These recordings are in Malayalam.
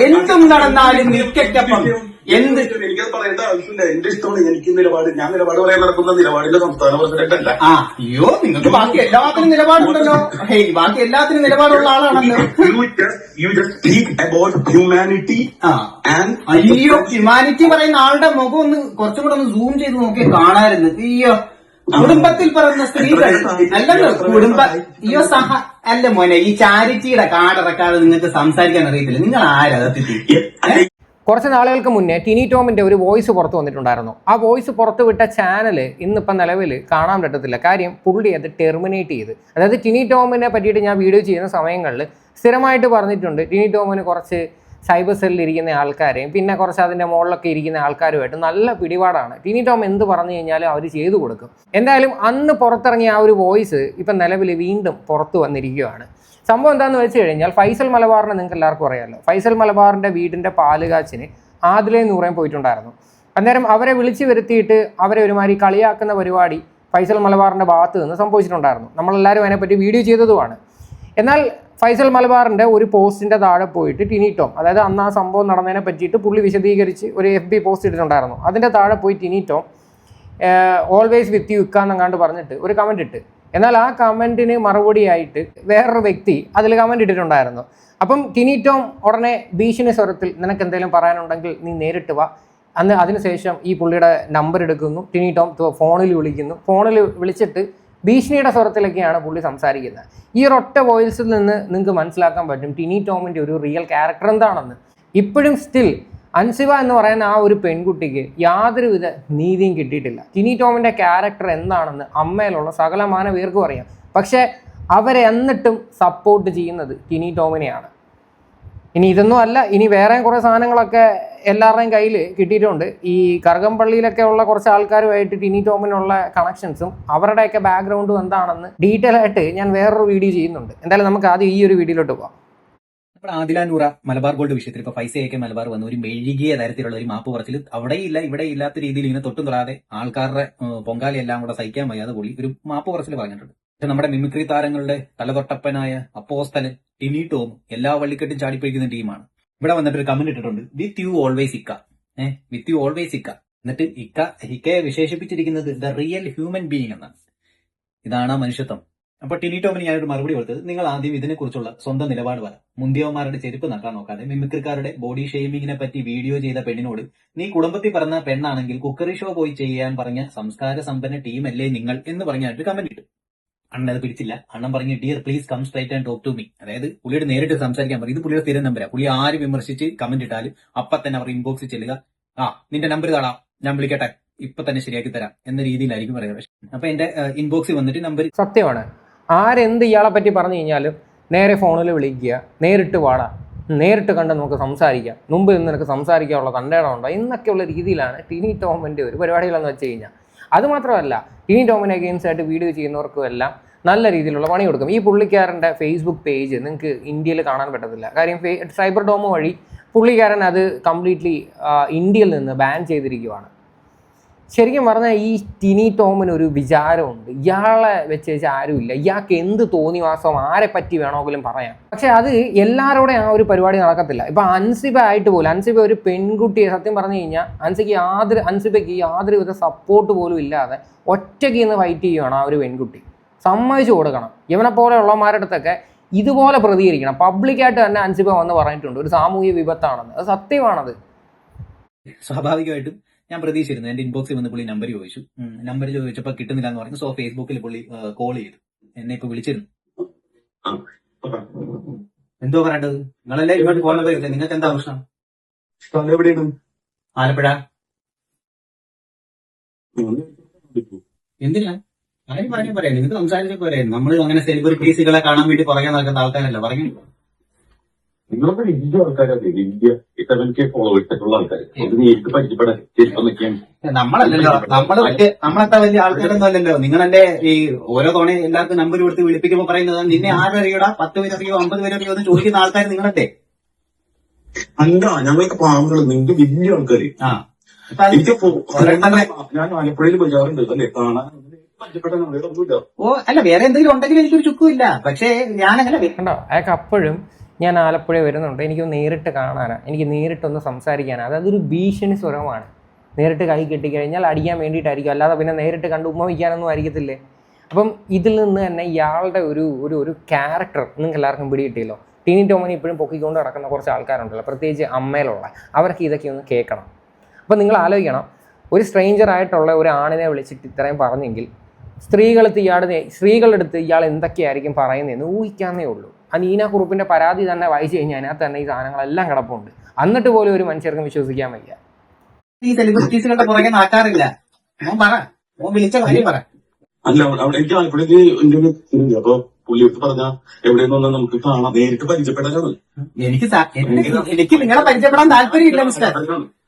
എന്തും നടന്നാലും നിൽക്കൊപ്പം എന്ത് എനിക്കത് പറയേണ്ട ആവശ്യമില്ല. എന്റെ ഇഷ്ടമാണ്. എനിക്ക് നിലപാട്, ഞാൻ നിലപാട് പറയാൻ നടക്കുന്ന നിലപാടിന്റെ സംസ്ഥാന പ്രസിഡന്റ് അല്ല. അയ്യോ, നിങ്ങൾക്ക് ബാക്കി എല്ലാത്തിനും നിലപാടുണ്ടല്ലോ. ബാക്കി എല്ലാത്തിനും നിലപാടുള്ള ആളാണല്ലോ. You just speak about humanity and അയ്യോ, ഹ്യൂമാനിറ്റി പറയുന്ന ആളുടെ മുഖം ഒന്ന് കുറച്ചും കൂടെ ഒന്ന് സൂം ചെയ്ത് നോക്കി കാണാമായിരുന്നു. അയ്യോ, കുടുംബത്തിൽ പറയുന്ന സ്ത്രീകൾ അല്ലല്ലോ അയ്യോ അല്ല മോനെ, ഈ ചാരിറ്റിയുടെ കാർഡ് ഇറക്കാതെ നിങ്ങൾക്ക് സംസാരിക്കാൻ അറിയത്തില്ല. നിങ്ങൾ ആരാ സത്യത്തിൽ? കുറച്ച് നാളുകൾക്ക് മുന്നേ ടിനി ടോമിന്റെ ഒരു വോയിസ് പുറത്തു വന്നിട്ടുണ്ടായിരുന്നു. ആ വോയിസ് പുറത്തു വിട്ട ചാനൽ ഇന്നിപ്പം നിലവിൽ കാണാൻ പറ്റത്തില്ല. കാര്യം പുള്ളി അത് ടെർമിനേറ്റ് ചെയ്ത്. അതായത് ടിനി ടോമിനെ പറ്റിയിട്ട് ഞാൻ വീഡിയോ ചെയ്യുന്ന സമയങ്ങളിൽ സ്ഥിരമായിട്ട് പറഞ്ഞിട്ടുണ്ട്, ടിനി ടോമിന് കുറച്ച് സൈബർ സെല്ലിൽ ഇരിക്കുന്ന ആൾക്കാരെയും പിന്നെ കുറച്ച് അതിൻ്റെ മുകളിലൊക്കെ ഇരിക്കുന്ന ആൾക്കാരുമായിട്ട് നല്ല പിടിപാടാണ്. ടിനി ടോം എന്ത് പറഞ്ഞു കഴിഞ്ഞാലും അവർ ചെയ്തു കൊടുക്കും. എന്തായാലും അന്ന് പുറത്തിറങ്ങിയ ആ ഒരു വോയിസ് ഇപ്പം നിലവിൽ വീണ്ടും പുറത്തു വന്നിരിക്കുകയാണ്. സംഭവം എന്താണെന്ന് വെച്ച് കഴിഞ്ഞാൽ ഫൈസൽ മലബാറിനെ നിങ്ങൾക്ക് എല്ലാവർക്കും അറിയാമല്ലോ. ഫൈസൽ മലബാറിൻ്റെ വീടിൻ്റെ പാലുകാച്ചിന് ആദിലെ നൂറേം പോയിട്ടുണ്ടായിരുന്നു. അന്നേരം അവരെ വിളിച്ചു വരുത്തിയിട്ട് അവരെ ഒരുമാതിരി കളിയാക്കുന്ന പരിപാടി ഫൈസൽ മലബാറിൻ്റെ ഭാഗത്ത് നിന്ന് സംഭവിച്ചിട്ടുണ്ടായിരുന്നു. നമ്മളെല്ലാവരും അതിനെപ്പറ്റി വീഡിയോ ചെയ്തതുമാണ്. എന്നാൽ ഫൈസൽ മലബാറിൻ്റെ ഒരു പോസ്റ്റിൻ്റെ താഴെ പോയിട്ട് ടിനി ടോം, അതായത് അന്ന് ആ സംഭവം നടന്നതിനെ പറ്റിയിട്ട് പുള്ളി വിശദീകരിച്ച് ഒരു FB പോസ്റ്റ് ഇട്ടിട്ടുണ്ടായിരുന്നു. അതിൻ്റെ താഴെ പോയി Tini Tom always with you ഇക്കാന്നെങ്ങാണ്ട് പറഞ്ഞിട്ട് ഒരു കമൻറ്റ് ഇട്ട്. എന്നാൽ ആ കമൻറ്റിന് മറുപടിയായിട്ട് വേറൊരു വ്യക്തി അതിൽ കമൻറ്റ് ഇട്ടിട്ടുണ്ടായിരുന്നു. അപ്പം ടിനി ടോം ഉടനെ ഭീഷണി സ്വരത്തിൽ നിനക്ക് എന്തെങ്കിലും പറയാനുണ്ടെങ്കിൽ നീ നേരിട്ട് വാ. അതിനുശേഷം ഈ പുള്ളിയുടെ നമ്പർ എടുക്കുന്നു. ടിനി ടോം ഫോണിൽ വിളിക്കുന്നു. ഫോണിൽ വിളിച്ചിട്ട് ഭീഷണിയുടെ സ്വരത്തിലൊക്കെയാണ് പുള്ളി സംസാരിക്കുന്നത്. ഈ ഒരൊറ്റ വോയിസിൽ നിന്ന് നിങ്ങൾക്ക് മനസ്സിലാക്കാൻ പറ്റും ടിനി ടോമിൻ്റെ ഒരു റിയൽ ക്യാരക്ടർ എന്താണെന്ന്. ഇപ്പോഴും സ്റ്റിൽ അൻസിബ എന്ന് പറയുന്ന ആ ഒരു പെൺകുട്ടിക്ക് യാതൊരുവിധ നീതിയും കിട്ടിയിട്ടില്ല. ടിനി ടോമിൻ്റെ ക്യാരക്ടർ എന്താണെന്ന് അമ്മയിലുള്ള സകലമാന പേർക്കും അറിയാം. പക്ഷേ അവരെ എന്നിട്ടും സപ്പോർട്ട് ചെയ്യുന്നത് ടിനി ടോമിനെയാണ്. ഇനി ഇതൊന്നും അല്ല, ഇനി വേറെ കുറേ സാധനങ്ങളൊക്കെ എല്ലാവരുടെയും കയ്യിൽ കിട്ടിയിട്ടുണ്ട്. ഈ കറുകംപള്ളിയിലൊക്കെ ഉള്ള കുറച്ച് ആൾക്കാരുമായിട്ട് ടിനി ടോമിനുള്ള കണക്ഷൻസും അവരുടെയൊക്കെ ബാക്ക്ഗ്രൗണ്ടും എന്താണെന്ന് ഡീറ്റെയിൽ ആയിട്ട് ഞാൻ വേറൊരു വീഡിയോ ചെയ്യുന്നുണ്ട്. എന്തായാലും നമുക്ക് ആദ്യം ഈ ഒരു വീഡിയോയിലോട്ട് പോകാം. നമ്മുടെ ആദില നൂറ മലബാർ ഗോൾഡ് വിഷയത്തിൽ ഇപ്പോൾ പൈസയൊക്കെ മലബാർ വന്ന ഒരു മെഴുകിയ തരത്തിലുള്ള ഒരു മാപ്പ് പറച്ചിൽ അവിടെയില്ല ഇവിടെ ഇല്ലാത്ത രീതിയിൽ ഇങ്ങനെ തൊട്ടും തൊടാതെ ആൾക്കാരുടെ പൊങ്കാലയെല്ലാം കൂടെ സഹിക്കാൻ വയ്യാതെ പുള്ളി ഒരു മാപ്പ് പറച്ചിൽ പറഞ്ഞിട്ടുണ്ട്. പക്ഷെ നമ്മുടെ മിമിക്രി താരങ്ങളുടെ തലതൊട്ടപ്പനായ അപ്പോസ്തലൻ ടിനി ടോം എല്ലാ വള്ളിക്കെട്ടും ചാടിപ്പിടിക്കുന്ന ടീമാണ്. ഇവിടെ വന്നിട്ട് ഒരു കമന്റ് ഇട്ടിട്ടുണ്ട്, വിത്ത് യു ഓൾവേസ് ഇക്ക. വിത്ത് യു ഓൾവേസ് ഇക്ക. എന്നിട്ട് ഇക്കയെ വിശേഷിപ്പിച്ചിരിക്കുന്നത് ദ റിയൽ ഹ്യൂമൻ ബീയിങ് എന്നാണ്. ഇതാണ് മനുഷ്യത്വം. അപ്പൊ ടിനി ടോമിന് ഞാനൊരു മറുപടി കൊടുത്തത്, നിങ്ങൾ ആദ്യം ഇതിനെക്കുറിച്ചുള്ള സ്വന്തം നിലപാട് പറ. മുന്തിയവന്മാരുടെ ചെരുപ്പ് നക്കാൻ നോക്കാതെ മിമിക്രിക്കാരുടെ ബോഡി ഷെയ്മിങ്ങിനെ പറ്റി വീഡിയോ ചെയ്ത പെണ്ണിനോട് നീ കുടുംബത്തിൽ പറഞ്ഞ പെണ്ണാണെങ്കിൽ കുക്കറി ഷോ പോയി ചെയ്യാൻ പറഞ്ഞ സംസ്കാര സമ്പന്ന ടീമല്ലേ നിങ്ങൾ എന്ന് പറഞ്ഞായിട്ട് കമന്റ് ഇട്ടു. അണ്ണൻ അത് പിടിച്ചില്ല. അണ്ണൻ പറഞ്ഞു, dear please come straight and talk to me. അതായത് പുള്ളിയോട് നേരിട്ട് സംസാരിക്കാൻ പറയും. ഇത് പുള്ളിയുടെ സ്ഥിരം നമ്പരാ. പുള്ളി ആര് വിമർശിച്ച് കമന്റ് ഇട്ടാലും അപ്പൊ തന്നെ അവർ ഇൻബോക്സിൽ ചെല്ലുക, നിന്റെ നമ്പർ താടാ, ഞാൻ വിളിക്കട്ടെ, ഇപ്പൊ തന്നെ ശരിയാക്കി തരാം എന്ന രീതിയിലായിരിക്കും പറയുന്നത്. അപ്പൊ എന്റെ ഇൻബോക്സിൽ വന്നിട്ട് നമ്പർ സത്യമാണ്. ആരെന്ത് ഇയാളെ പറ്റി പറഞ്ഞു കഴിഞ്ഞാലും നേരെ ഫോണിൽ വിളിക്കുക, നേരിട്ട് വാടാ, നേരിട്ട് കണ്ട് നമുക്ക് സംസാരിക്കാം, മുമ്പ് നിന്ന് നിനക്ക് സംസാരിക്കാനുള്ള കണ്ടേടമുണ്ടോ എന്നൊക്കെയുള്ള രീതിയിലാണ് ടിനി ടോമിൻ്റെ ഒരു പരിപാടികളെന്ന് വെച്ച് കഴിഞ്ഞാൽ. അതുമാത്രമല്ല, ടിനി ടോമിനെ അഗെയിൻസ്റ്റ് ആയിട്ട് വീഡിയോ ചെയ്യുന്നവർക്കും എല്ലാം നല്ല രീതിയിലുള്ള പണി കൊടുക്കും. ഈ പുള്ളിക്കാരൻ്റെ ഫേസ്ബുക്ക് പേജ് നിങ്ങൾക്ക് ഇന്ത്യയിൽ കാണാൻ പറ്റത്തില്ല. കാര്യം സൈബർ ഡോം വഴി പുള്ളിക്കാരൻ അത് കംപ്ലീറ്റ്ലി ഇന്ത്യയിൽ നിന്ന് ബാൻ ചെയ്തിരിക്കുകയാണ്. ശരിക്കും പറഞ്ഞാൽ ഈ ടിനി ടോമിന് ഒരു വിചാരമുണ്ട്, ഇയാളെ വെച്ച് ആരുമില്ല, ഇയാൾക്ക് എന്ത് തോന്നിവാസം ആരെ പറ്റി വേണമെങ്കിലും പറയാം. പക്ഷെ അത് എല്ലാവരോടെ ആ ഒരു പരിപാടി നടക്കത്തില്ല. ഇപ്പം അൻസിബ ആയിട്ട് പോലും, അൻസിബ ഒരു പെൺകുട്ടിയെ സത്യം പറഞ്ഞു കഴിഞ്ഞാൽ അൻസിബയ്ക്ക് യാതൊരുവിധ സപ്പോർട്ട് പോലും ഇല്ലാതെ ഒറ്റയ്ക്ക് നിന്ന് ഫൈറ്റ് ചെയ്യുകയാണ് ആ ഒരു പെൺകുട്ടി. സമ്മതിച്ചു കൊടുക്കണം. ഇവനെ പോലെയുള്ളവന്മാരുടെ അടുത്തൊക്കെ ഇതുപോലെ പ്രതികരിക്കണം. പബ്ലിക്കായിട്ട് തന്നെ അൻസിബ വന്ന് പറഞ്ഞിട്ടുണ്ട് ഒരു സാമൂഹ്യ വിപത്താണെന്ന്. അത് സത്യമാണത്. സ്വാഭാവികമായിട്ടും ഞാൻ പ്രതീക്ഷിച്ചിരുന്നു. എന്റെ ഇൻബോക്സിൽ വന്ന് പുള്ളി നമ്പർ ചോദിച്ചു. നമ്പർ ചോദിച്ചപ്പോൾ കിട്ടുന്നില്ല എന്ന് പറഞ്ഞു. സോ ഫേസ്ബുക്കിൽ പുള്ളി കോൾ ചെയ്തു. എന്നെ ഇപ്പൊ വിളിച്ചിരുന്നു. എന്തോ പറയേണ്ടത്? നിങ്ങളല്ലേ ഇങ്ങോട്ട് പോകുന്നത്? നിങ്ങൾക്ക് എന്താ പ്രശ്നം? എവിടെയാണ്? ആലപ്പുഴ. എന്തിനാ? കാര്യം പറയാൻ പറയാം. നിങ്ങൾക്ക് സംസാരിച്ചൊക്കെ പറയാം. നമ്മൾ അങ്ങനെ സെലിബ്രിറ്റീസുകളെ കാണാൻ വേണ്ടി പറയാൻ നടക്കുന്ന ആൾക്കാരല്ല. പറഞ്ഞു നിങ്ങളൊക്കെ വലിയ ആൾക്കാരാണ്. വലിയ 7K ഫോളോവേഴ്സുള്ള ആൾക്കാർ. അത് നേരിട്ട് പരിചയപ്പെടാൻ നമ്മളല്ലല്ലോ, നമ്മളെത്ര വലിയ ആൾക്കാരൊന്നും അല്ലല്ലോ. നിങ്ങളെന്റെ ഈ ഓരോ തവണ എല്ലാവർക്കും നമ്പർ കൊടുത്ത് വിളിപ്പിക്കുമ്പോൾ പറയുന്നത് നിന്നെ ആരറിയോടാ, 10 പേരറിയോ 50 പേരറിയോ എന്ന് ചോദിക്കുന്ന ആൾക്കാർ നിങ്ങളല്ലേ? അല്ല, ഞങ്ങൾക്ക് പാവങ്ങൾ, നിങ്ങൾക്ക് വലിയ ആൾക്കാര്. ഞാൻ ആലപ്പുഴയിൽ പോകാറുണ്ട് അല്ലേ കാണാൻ. ഓ അല്ല, വേറെ എന്തെങ്കിലും ഉണ്ടെങ്കിൽ എനിക്കൊരു ചുക്കുമില്ല. പക്ഷേ ഞാനങ്ങനെ കണ്ടോ, അയാൾക്ക് അപ്പോഴും ഞാൻ ആലപ്പുഴ വരുന്നുണ്ട്, എനിക്ക് നേരിട്ട് കാണാനാണ്, എനിക്ക് നേരിട്ടൊന്ന് സംസാരിക്കാനാണ്. അതൊരു ഭീഷണി സ്വരമാണ്. നേരിട്ട് കൈ കെട്ടിക്കഴിഞ്ഞാൽ അടിക്കാൻ വേണ്ടിയിട്ടായിരിക്കും, അല്ലാതെ പിന്നെ നേരിട്ട് കണ്ട് ഉമ്മ വയ്ക്കാനൊന്നും ആയിരിക്കത്തില്ലേ. അപ്പം ഇതിൽ നിന്ന് തന്നെ ഇയാളുടെ ഒരു ക്യാരക്ടർ നിങ്ങൾക്ക് എല്ലാവർക്കും പിടികിട്ടിയല്ലോ. ടിനി ടോമിനെ ഇപ്പോഴും പൊക്കിക്കൊണ്ട് നടക്കുന്ന കുറച്ച് ആൾക്കാരുണ്ടല്ലോ, പ്രത്യേകിച്ച് അമ്മയിലുള്ള, അവർക്ക് ഇതൊക്കെ ഒന്ന് കേൾക്കണം. അപ്പം നിങ്ങൾ ആലോചിക്കണം, ഒരു സ്ട്രേഞ്ചർ ആയിട്ടുള്ള ഒരു ആണിനെ വിളിച്ചിട്ട് ഇത്രയും പറഞ്ഞെങ്കിൽ സ്ത്രീകളുടെ അടുത്ത് ഇയാൾ എന്തൊക്കെയായിരിക്കും പറയുന്നതെന്ന് ഊഹിക്കാന്നേ ഉള്ളൂ. ആ നീന കുറുപ്പിൻ്റെ പരാതി തന്നെ വായിച്ചു കഴിഞ്ഞാൽ അതിനകത്ത് തന്നെ ഈ സാധനങ്ങളെല്ലാം കിടപ്പുണ്ട്. എന്നിട്ട് പോലും ഒരു മനുഷ്യർക്കും വിശ്വസിക്കാൻ വയ്യ. ഈ സെലിബ്രിറ്റീസുകളുടെ പുറകെ നടക്കാറില്ല. മോൻ പറ, മോൻ വിളിച്ച കാര്യം പറ. അല്ല, അവിടെ എനിക്ക് ആലപ്പുഴയ്ക്ക് എന്റെ ഒരു ഇതുണ്ട്. അപ്പൊ പുള്ളിയോട് പറഞ്ഞാൽ എവിടെയെന്ന് നമുക്ക് കാണാം, നേരിട്ട് പരിചയപ്പെടാനാണ്. എനിക്ക് നിങ്ങളെ പരിചയപ്പെടാൻ താല്പര്യമില്ല മിസ്റ്റർ.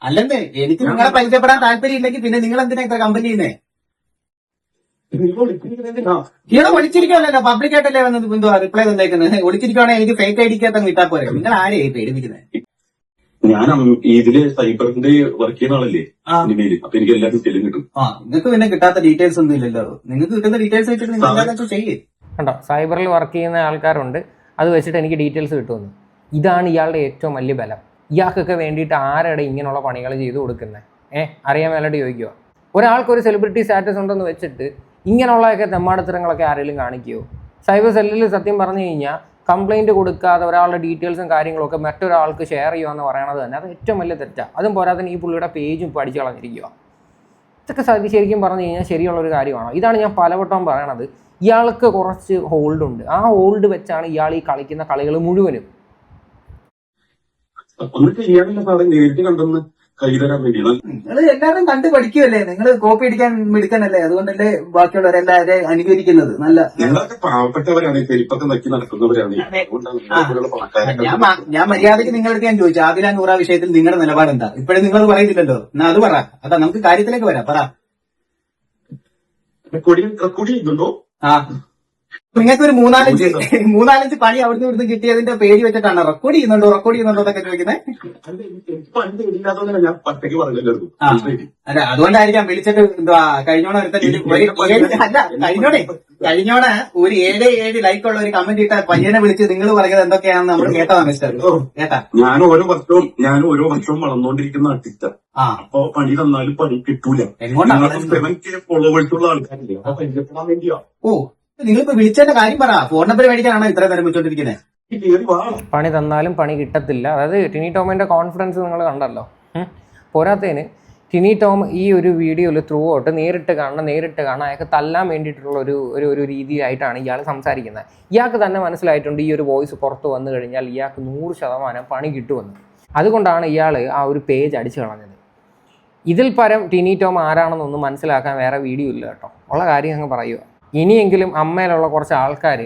അല്ലെന്നേ, എനിക്ക് നിങ്ങളെ പരിചയപ്പെടാൻ താല്പര്യമില്ലെങ്കിൽ പിന്നെ നിങ്ങൾ എന്തിനാ ഇത്ര കമ്പനി ചെയ്യുന്നേ? ഇവിടെ ഒളിച്ചിരിക്കുവല്ലോ, പബ്ലിക്കായിട്ടല്ലേ വന്നത്. എന്തുവാ റിപ്ലൈ തന്നേക്കുന്നത്? ഒളിച്ചിരിക്കുവാണെങ്കിൽ എനിക്ക് ഫേക്ക് ഐ ഡിക്കകത്ത് കിട്ടാൻ പോരെ. നിങ്ങൾ ആരെയായി പേടിപ്പിക്കുന്നത്? ഞാൻ ഇതില് സൈബറിന്റെ വർക്ക് ചെയ്യുന്ന ആളല്ലേ ഇനിമേല്. അപ്പൊ എനിക്ക് എല്ലാ ഡീറ്റെയിലും കിട്ടും. നിങ്ങൾക്ക് പിന്നെ കിട്ടാത്ത ഡീറ്റെയിൽസ് ഒന്നും ഇല്ലല്ലോ. നിങ്ങൾക്ക് കിട്ടുന്ന ഡീറ്റെയിൽസ് വെച്ചിട്ട് നിങ്ങൾ എന്താ ചെയ്യേ? കണ്ടോ, സൈബറിൽ വർക്ക് ചെയ്യുന്ന ആൾക്കാരുണ്ട്, അത് വെച്ചിട്ട് എനിക്ക് ഡീറ്റെയിൽസ് കിട്ടുമെന്ന്. ഇതാണ് ഇയാളുടെ ഏറ്റവും വലിയ ബലം. ഇയാൾക്കൊക്കെ വേണ്ടിയിട്ട് ആരുടെ ഇങ്ങനെയുള്ള പണികൾ ചെയ്തു കൊടുക്കുന്നത്? അറിയാൻ മേലോട്ട് ചോദിക്കുക. ഒരാൾക്കൊരു സെലിബ്രിറ്റി സ്റ്റാറ്റസ് ഉണ്ടെന്ന് വെച്ചിട്ട് ഇങ്ങനെയുള്ളതൊക്കെ തെമ്മാടത്തരങ്ങളൊക്കെ ആരെങ്കിലും കാണിക്കുമോ? സൈബർ സെല്ലിൽ സത്യം പറഞ്ഞു കഴിഞ്ഞാൽ കംപ്ലൈൻറ്റ് കൊടുക്കാതെ ഒരാളുടെ ഡീറ്റെയിൽസും കാര്യങ്ങളൊക്കെ മറ്റൊരാൾക്ക് ഷെയർ ചെയ്യുക എന്ന് പറയണത് തന്നെ അത് ഏറ്റവും വലിയ തെറ്റാണ്. അതും പോരാതെ ഈ പുള്ളിയുടെ പേജും പഠിച്ചു കളഞ്ഞിരിക്കുക. ഇതൊക്കെ ശരിക്കും പറഞ്ഞു കഴിഞ്ഞാൽ ശരിയുള്ളൊരു കാര്യമാണോ? ഇതാണ് ഞാൻ പലവട്ടം പറയണത്. ഇയാൾക്ക് കുറച്ച് ഹോൾഡുണ്ട്. ആ ഹോൾഡ് വെച്ചാണ് ഇയാൾ ഈ കളിക്കുന്ന കളികൾ മുഴുവനും. നേരിട്ട് കണ്ടെന്ന് കൈതരാൻ വേണ്ടിയാണ്. നിങ്ങൾ എല്ലാവരും കണ്ടു പഠിക്കുമല്ലേ? നിങ്ങൾ കോപ്പി അടിക്കാൻ മിടുക്കനല്ലേ? അതുകൊണ്ടല്ലേ ബാക്കിയുള്ളവരെല്ലാവരെയും അനുകരിക്കുന്നത്. നല്ല ഞങ്ങളൊക്കെ പാവപ്പെട്ടവരാണ്, പെരുപ്പൊക്കെ നക്കി നടക്കുന്നവരാണ്. ഞാൻ മര്യാദയ്ക്ക് നിങ്ങളടുത്ത് ഞാൻ ചോദിച്ചു, ആദില നൂറ വിഷയത്തിൽ നിങ്ങളുടെ നിലപാട് എന്താ? ഇപ്പോഴും നിങ്ങൾ പറയുന്നില്ലല്ലോ. എന്നാ അത് പറ. അതാ നമുക്ക് കാര്യത്തിലേക്ക് വരാം. പറ. റെക്കോർഡ് ചെയ്യുന്നുണ്ടോ? നിങ്ങൾക്ക് ഒരു മൂന്നാലഞ്ച് പണി അവിടുന്ന് ഇവിടുന്ന് കിട്ടിയതിന്റെ പേര് വെച്ചിട്ടാണ് റെക്കോർഡ് ചെയ്യുന്നുണ്ടോ എന്നൊക്കെ ചോദിക്കുന്നത്. ഞാൻ പറ്റയ്ക്ക് പറഞ്ഞല്ലോ. അല്ല, അതുകൊണ്ടായിരിക്കാം വിളിച്ചിട്ട് എന്തുവാ കഴിഞ്ഞോണ കഴിഞ്ഞോണ ഒരു 7 ലൈക്കുള്ള ഒരു കമന്റ് ഇട്ട പയ്യനെ വിളിച്ച് നിങ്ങൾ പറയുന്നത് എന്തൊക്കെയാണെന്ന് നമ്മൾ കേട്ടതാ മിസ്റ്റർ. കേട്ടാ, ഞാൻ ഓരോ വർഷവും വളർന്നുകൊണ്ടിരിക്കുന്ന ആർട്ടിസ്റ്റ്. അപ്പൊ പണി തന്നാലും പണി കിട്ടൂല. ഫോളോവേഴ്സുള്ള ആൾക്കാരില്ലേ, അപ്പൊ പരിചയപ്പെടാൻ വേണ്ടിയാ. നിങ്ങളിപ്പോ വിളിച്ചതിന്റെ കാര്യം പറ. ഫോൺ നമ്പർ മേടിക്കാനാണോ ഇത്ര നേരം വെച്ചോണ്ടിരിക്കുന്നത്? പണി തന്നാലും പണി കിട്ടത്തില്ല. അതായത് ടിനി ടോമിന്റെ കോൺഫിഡൻസ് നിങ്ങൾ കണ്ടല്ലോ. പോരാത്തതിന് ടിനി ടോം ഈ ഒരു വീഡിയോയിൽ ത്രൂ ഔട്ട് നേരിട്ട് കാണണം അയാൾക്ക് തല്ലാൻ വേണ്ടിയിട്ടുള്ള ഒരു രീതിയായിട്ടാണ് ഇയാൾ സംസാരിക്കുന്നത്. ഇയാൾക്ക് തന്നെ മനസ്സിലായിട്ടുണ്ട് ഈ ഒരു വോയിസ് പുറത്ത് വന്നു കഴിഞ്ഞാൽ ഇയാൾക്ക് 100% പണി കിട്ടുമെന്ന്. അതുകൊണ്ടാണ് ഇയാൾ ആ ഒരു പേജ് അടിച്ചു കളഞ്ഞത്. ഇതിൽ പരം ടിനി ടോം ആരാണെന്നൊന്നും മനസ്സിലാക്കാൻ വേറെ വീഡിയോ ഇല്ല കേട്ടോ. ഉള്ള കാര്യം അങ്ങ് പറയുക. ഇനിയെങ്കിലും അമ്മയിലുള്ള കുറച്ച് ആൾക്കാർ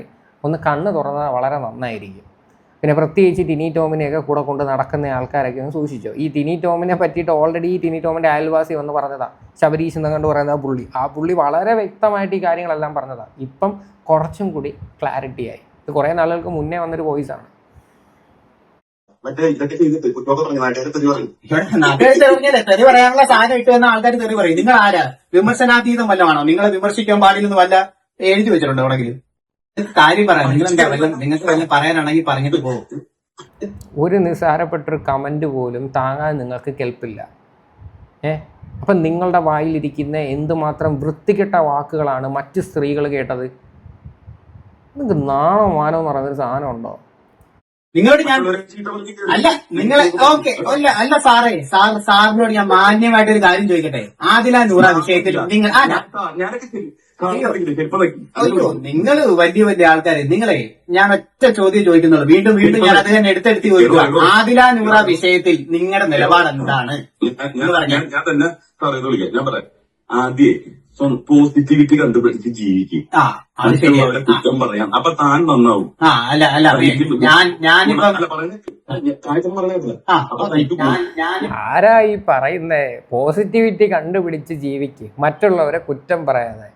ഒന്ന് കണ്ണ് തുറന്നാൽ വളരെ നന്നായിരിക്കും. പിന്നെ പ്രത്യേകിച്ച് ടിനി ടോമിനെയൊക്കെ കൂടെ കൊണ്ട് നടക്കുന്ന ആൾക്കാരൊക്കെ ഒന്ന് സൂക്ഷിച്ചോ. ഈ ടിനി ടോമിനെ പറ്റിയിട്ട് ഓൾറെഡി ടിനി ടോമിൻ്റെ അയൽവാസി വന്ന് പറഞ്ഞതാണ്, ശബരീഷ് എന്ന് കണ്ട് പറയുന്നത് ആ പുള്ളി വളരെ വ്യക്തമായിട്ട് ഈ കാര്യങ്ങളെല്ലാം പറഞ്ഞതാണ്. ഇപ്പം കുറച്ചും കൂടി ക്ലാരിറ്റി ആയി. ഇത് കുറേ നാളുകൾക്ക് മുന്നേ വന്നൊരു വോയിസാണ്. തെറി പറയാനുള്ള സാധനം ഇട്ട് വന്ന ആൾക്കാർ തെറി പറയും. നിങ്ങൾ ആരാ? വിമർശനാതീതം വല്ലതാണോ? നിങ്ങളെ വിമർശിക്കാൻ പാടില്ലെന്ന് വല്ല എഴുതി വെച്ചിട്ടുണ്ടോ എവിടെങ്കിലും? കാര്യം പറയാം. നിങ്ങൾക്ക് വല്ല പറയാനാണെങ്കിൽ പറഞ്ഞിട്ട് പോകും. ഒരു നിസ്സാരപ്പെട്ടൊരു കമന്റ് പോലും താങ്ങാൻ നിങ്ങൾക്ക് കെൽപ്പില്ല. അപ്പം നിങ്ങളുടെ വായിലിരിക്കുന്ന എന്തുമാത്രം വൃത്തികെട്ട വാക്കുകളാണ് മറ്റ് സ്ത്രീകൾ കേട്ടത്. നിങ്ങൾക്ക് നാണോ മാനോ എന്ന് പറയുന്നൊരു സാധനം ഉണ്ടോ? നിങ്ങളോട് ഞാൻ അല്ല സാറേ, സാറിനോട് ഞാൻ മാന്യമായിട്ടൊരു കാര്യം ചോദിക്കട്ടെ. ആദില നൂറ വിഷയത്തിൽ നിങ്ങൾ നിങ്ങൾ വലിയ ആൾക്കാരെ, നിങ്ങളെ ഞാൻ ഒറ്റ ചോദ്യം ചോദിക്കുന്നുള്ളൂ. വീണ്ടും ഞാൻ അത് തന്നെ എടുത്തെടുത്ത് ചോദിക്കുക. ആദില നൂറ വിഷയത്തിൽ നിങ്ങളുടെ നിലപാട് എന്താണ്? ഞാൻ തന്നെ പറയാം. ആദ്യം പോസിറ്റിവിറ്റി കണ്ടുപിടിച്ച് ജീവിക്കും. മറ്റുള്ളവരെ കുറ്റം പറയാം. അപ്പൊ താൻ നന്നാവും. ആരാ ഈ പറയുന്നേ? പോസിറ്റിവിറ്റി കണ്ടുപിടിച്ച് ജീവിക്കും, മറ്റുള്ളവരെ കുറ്റം പറയാതെ.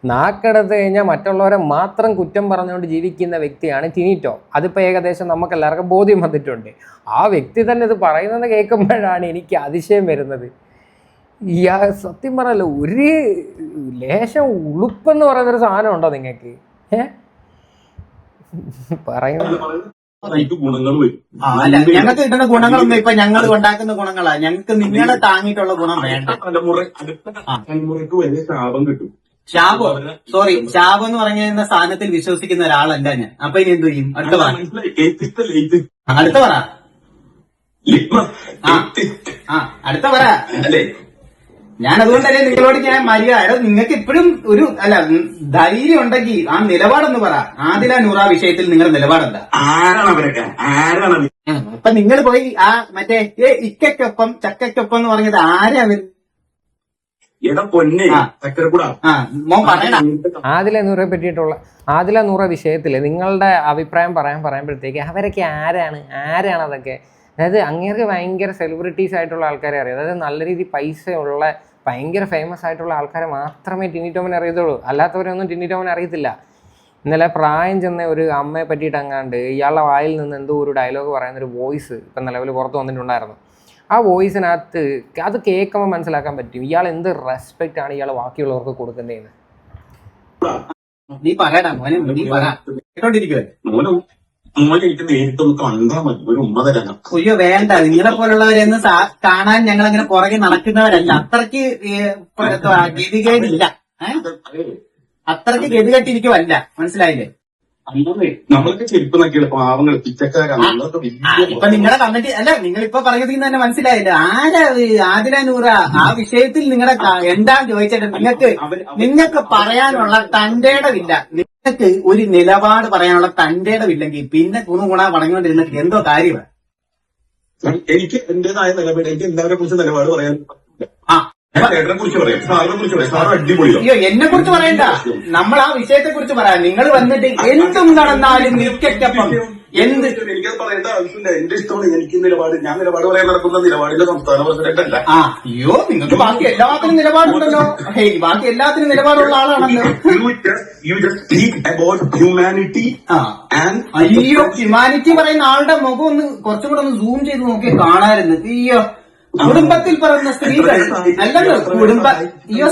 നാക്കെടുത്ത് കഴിഞ്ഞാൽ മറ്റുള്ളവരെ മാത്രം കുറ്റം പറഞ്ഞുകൊണ്ട് ജീവിക്കുന്ന വ്യക്തിയാണ് ടിനി ടോം. അതിപ്പോൾ ഏകദേശം നമുക്ക് എല്ലാവർക്കും ബോധ്യം വന്നിട്ടുണ്ട്. ആ വ്യക്തി തന്നെ ഇത് പറയുന്നത് കേൾക്കുമ്പോഴാണ് എനിക്ക് അതിശയം വരുന്നത്. സത്യം പറയല്ലോ, ഒരു ലേശം ഉളുപ്പെന്ന് പറയുന്നൊരു സാധനം ഉണ്ടോ നിങ്ങൾക്ക്? പറയുന്നത് എനിക്ക് ഗുണങ്ങൾ വരും. അല്ല, ഞങ്ങൾക്ക് കിട്ടുന്ന ഗുണങ്ങളൊന്നും ഇപ്പൊ ഞങ്ങൾ ഉണ്ടാക്കുന്ന ഗുണങ്ങളാ. ഞങ്ങൾക്ക് നിങ്ങളെ താങ്ങിയിട്ടുള്ള ഗുണം വേണ്ട. അടുത്ത തലമുറക്ക് വലിയ ശാപം കിട്ടും. ശാപോ? സോറി, ശാപം എന്ന് പറഞ്ഞ സ്ഥാനത്തിൽ വിശ്വസിക്കുന്ന ഒരാളല്ല ഞാൻ. അപ്പൊ ഇനി എന്തു ചെയ്യും? അടുത്ത പറ. അടുത്ത പറ. അടുത്ത പറ. അല്ലേ, ഞാൻ അതുകൊണ്ടല്ലേ നിങ്ങളോട് ഞാൻ മര്യാദ. നിങ്ങൾക്ക് ഇപ്പോഴും ഒരു ധൈര്യം ഉണ്ടെങ്കിൽ ആ നിലപാടൊന്ന് പറ. ആദില നൂറ വിഷയത്തിൽ നിങ്ങളുടെ നിലപാടെന്താ? ആരാണ് അവരൊക്കെ? ആരാണ്? അപ്പൊ നിങ്ങൾ പോയി ആ മറ്റേ ഇക്കൊപ്പം ചക്കൊപ്പം എന്ന് പറഞ്ഞത് ആരാ അവർ? എടാ പൊന്നെ, ചക്കരക്കൂടാ. മോൻ പറയണ. ആദില നൂറയെ പറ്റിയിട്ടുള്ള ആദില നൂറ വിഷയത്തിൽ നിങ്ങളുടെ അഭിപ്രായം പറയുമ്പോഴത്തേക്ക് അവരൊക്കെ ആരാണ് അതൊക്കെ? അതായത് അങ്ങേർക്ക് ഭയങ്കര സെലിബ്രിറ്റീസ് ആയിട്ടുള്ള ആൾക്കാരെ അറിയാം. അതായത് നല്ല രീതിയിൽ പൈസ ഉള്ള ഭയങ്കര ഫേമസ് ആയിട്ടുള്ള ആൾക്കാരെ മാത്രമേ ടിനി ടോമിനെ അറിയത്തുള്ളൂ. അല്ലാത്തവരൊന്നും ടിനി ടോമിനെ അറിയത്തില്ല. ഇന്നലെ പ്രായം ചെന്ന ഒരു അമ്മയെ പറ്റിയിട്ട് അങ്ങാണ്ട് ഇയാളുടെ വായിൽ നിന്ന് എന്തോ ഒരു ഡയലോഗ് പറയുന്നൊരു വോയിസ് ഇപ്പം നിലവിൽ പുറത്ത് വന്നിട്ടുണ്ടായിരുന്നു. ആ വോയിസിനകത്ത് അത് കേൾക്കുമ്പോൾ മനസ്സിലാക്കാൻ പറ്റും ഇയാൾ എന്ത് റെസ്പെക്റ്റ് ആണ് ഇയാൾ ബാക്കിയുള്ളവർക്ക് കൊടുക്കുന്നതെന്ന്. നീ പറയടാ മോനെ, നീ പറ. കേട്ടോണ്ടിരിക്കുവല്ലേ? മോനെ എനിക്ക് നേരിട്ടൊന്ന് കണ്ടാൽ മതി, ഒരു ഉമ്മ തരാനാ. അയ്യോ വേണ്ട, നിങ്ങളെ പോലുള്ളവരെന്ന് കാണാൻ ഞങ്ങൾ അങ്ങനെ പുറകെ നടക്കുന്നവരല്ല. അത്രയ്ക്ക് ഗതികേടില്ല. അത്രയ്ക്ക് ഗതികെട്ടിരിക്കുവല്ല, മനസ്സിലായില്ലേ? അല്ലേ, നമ്മളൊക്കെ ചെരുപ്പ് നോക്കിയുള്ള പാവങ്ങൾ പിച്ചക്കാരാണ്. ഇപ്പൊ നിങ്ങളുടെ കമന്റ് അല്ല, നിങ്ങളിപ്പോ പറഞ്ഞതിൽ നിന്ന് തന്നെ മനസ്സിലായില്ല ആരാ ആദില നൂറ. ആ വിഷയത്തിൽ നിങ്ങളുടെ എന്താന്ന് ചോദിച്ചിട്ട് നിങ്ങൾക്ക് പറയാനുള്ള തന്റേടമില്ല. നിങ്ങൾക്ക് ഒരു നിലപാട് പറയാനുള്ള തന്റേടമില്ലെങ്കിൽ പിന്നെ ഗുണ പറഞ്ഞുകൊണ്ടിരുന്നിട്ട് എന്തോ കാര്യമാണ്. എനിക്ക് എന്റേതായ നിലപാട്, എനിക്ക് എല്ലാവരെ കുറിച്ച് നിലപാട് പറയാൻ ചേട്ടനെ കുറിച്ച് പറയാം, സാറിനെ കുറിച്ച് പറയാം. സാറ് അടിപൊളിയോ? അയ്യോ, എന്നെ കുറിച്ച് പറയണ്ട, നമ്മൾ ആ വിഷയത്തെ കുറിച്ച് പറയാം. നിങ്ങൾ വന്നിട്ട് എന്തും നടന്നാലും നിൽക്കൊപ്പം എന്ത് എനിക്കത് പറയേണ്ട ആവശ്യമില്ല. എന്റെ ഇഷ്ടമാണ്. എനിക്ക് നിലപാട്, ഞാൻ നിലപാട് പറയാൻ നടക്കുന്ന നിലപാടിന്റെ സംസ്ഥാന പ്രസിഡന്റ് അല്ല. അയ്യോ, നിങ്ങൾക്ക് ബാക്കി എല്ലാത്തിനും നിലപാടുണ്ടല്ലോ. ബാക്കി എല്ലാത്തിനും നിലപാടുള്ള ആളാണല്ലോ. You just speak about humanity and അയ്യോ, ഹ്യൂമാനിറ്റി പറയുന്ന ആളുടെ മുഖം ഒന്ന് കുറച്ചും കൂടെ ഒന്ന് സൂം ചെയ്ത് നോക്കി കാണാമായിരുന്നു. അയ്യോ, കുടുംബത്തിൽ പറയുന്ന സ്ത്രീകൾ അല്ലല്ലോ അയ്യോ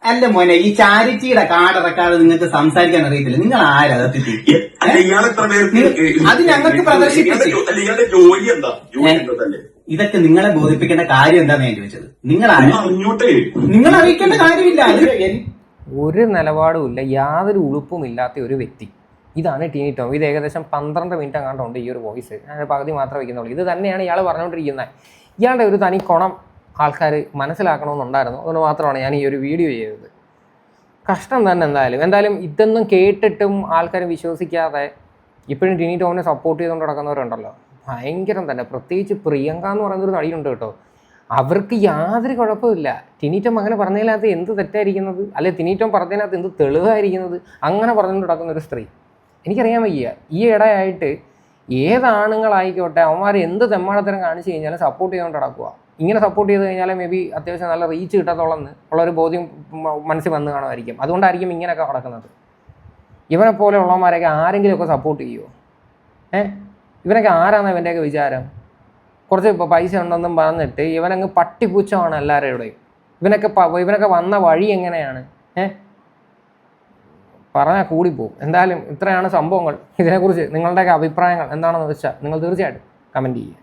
അല്ല മോനെ, ഈ ചാരിറ്റിയുടെ കാർഡ് ഇറക്കാതെ നിങ്ങൾക്ക് സംസാരിക്കാൻ അറിയത്തില്ല. നിങ്ങൾ ആരാ? അത് ഞങ്ങൾക്ക് പ്രദർശിപ്പിച്ചു. ഇതൊക്കെ നിങ്ങളെ ബോധിപ്പിക്കേണ്ട കാര്യം എന്താന്ന് ഞാൻ ചോദിച്ചത്. നിങ്ങൾ അറിയിക്കേണ്ട കാര്യമില്ല. ഒരു നിലപാടും ഇല്ല, യാതൊരു ഉളുപ്പും ഇല്ലാത്ത ഒരു വ്യക്തി. ഇതാണ് ടിനി ടോം. ഇത് ഏകദേശം 12 മിനിറ്റ് അങ്ങാണ്ടുണ്ട് ഈ ഒരു വോയിസ്. ഞാൻ പകുതി മാത്രമേ വയ്ക്കുന്നുള്ളൂ. ഇത് തന്നെയാണ് ഇയാൾ പറഞ്ഞുകൊണ്ടിരിക്കുന്നത്. ഇയാളുടെ ഒരു തനി കുണം ആൾക്കാർ മനസ്സിലാക്കണമെന്നുണ്ടായിരുന്നു. അതുകൊണ്ട് മാത്രമാണ് ഞാൻ ഈ ഒരു വീഡിയോ ചെയ്തത്. കഷ്ടം തന്നെ. എന്തായാലും ഇതൊന്നും കേട്ടിട്ടും ആൾക്കാർ വിശ്വസിക്കാതെ ഇപ്പോഴും ടിനി ടോമിനെ സപ്പോർട്ട് ചെയ്തുകൊണ്ട് നടക്കുന്നവരുണ്ടല്ലോ, ഭയങ്കരം തന്നെ. പ്രത്യേകിച്ച് പ്രിയങ്ക എന്ന് പറയുന്നൊരു നടിയുണ്ട് കേട്ടോ. അവർക്ക് യാതൊരു കുഴപ്പമില്ല. ടിനി ടോം അങ്ങനെ പറഞ്ഞതിനകത്ത് എന്ത് തെറ്റായിരിക്കുന്നത്? അല്ലെ ടിനി ടോം പറഞ്ഞതിനകത്ത് എന്ത് തെളിവായിരിക്കുന്നത്? അങ്ങനെ പറഞ്ഞുകൊണ്ട് നടക്കുന്നൊരു സ്ത്രീ എനിക്കറിയാൻ വയ്യ. ഈ ഇടയായിട്ട് ഏതാണുങ്ങളായിക്കോട്ടെ അവന്മാർ എന്ത് തെമ്മാടത്തരം കാണിച്ചു കഴിഞ്ഞാലും സപ്പോർട്ട് ചെയ്തുകൊണ്ട് നടക്കുക. ഇങ്ങനെ സപ്പോർട്ട് ചെയ്ത് കഴിഞ്ഞാൽ മേ ബി അത്യാവശ്യം നല്ല റീച്ച് കിട്ടത്തോളം ഉള്ളൊരു ബോധ്യം മനസ്സിൽ വന്ന് കാണുമായിരിക്കും. അതുകൊണ്ടായിരിക്കും ഇങ്ങനെയൊക്കെ നടക്കുന്നത്. ഇവനെ പോലെ ഉള്ളവന്മാരെയൊക്കെ ആരെങ്കിലുമൊക്കെ സപ്പോർട്ട് ചെയ്യുമോ? ഇവനൊക്കെ ആരാണ് ഇവൻ്റെയൊക്കെ വിചാരം? കുറച്ച് പൈസ ഉണ്ടെന്നും പറഞ്ഞിട്ട് ഇവനങ്ങ് പട്ടിപ്പൂച്ചമാണ് എല്ലാവരുടെയും. ഇവനൊക്കെ വന്ന വഴി എങ്ങനെയാണ്? പറഞ്ഞാൽ കൂടിപ്പോവും. എന്തായാലും ഇത്രയാണ് സംഭവങ്ങൾ. ഇതിനെക്കുറിച്ച് നിങ്ങളുടെയൊക്കെ അഭിപ്രായങ്ങൾ എന്താണെന്ന് വെച്ചാൽ നിങ്ങൾ തീർച്ചയായിട്ടും കമൻറ്റ് ചെയ്യുക.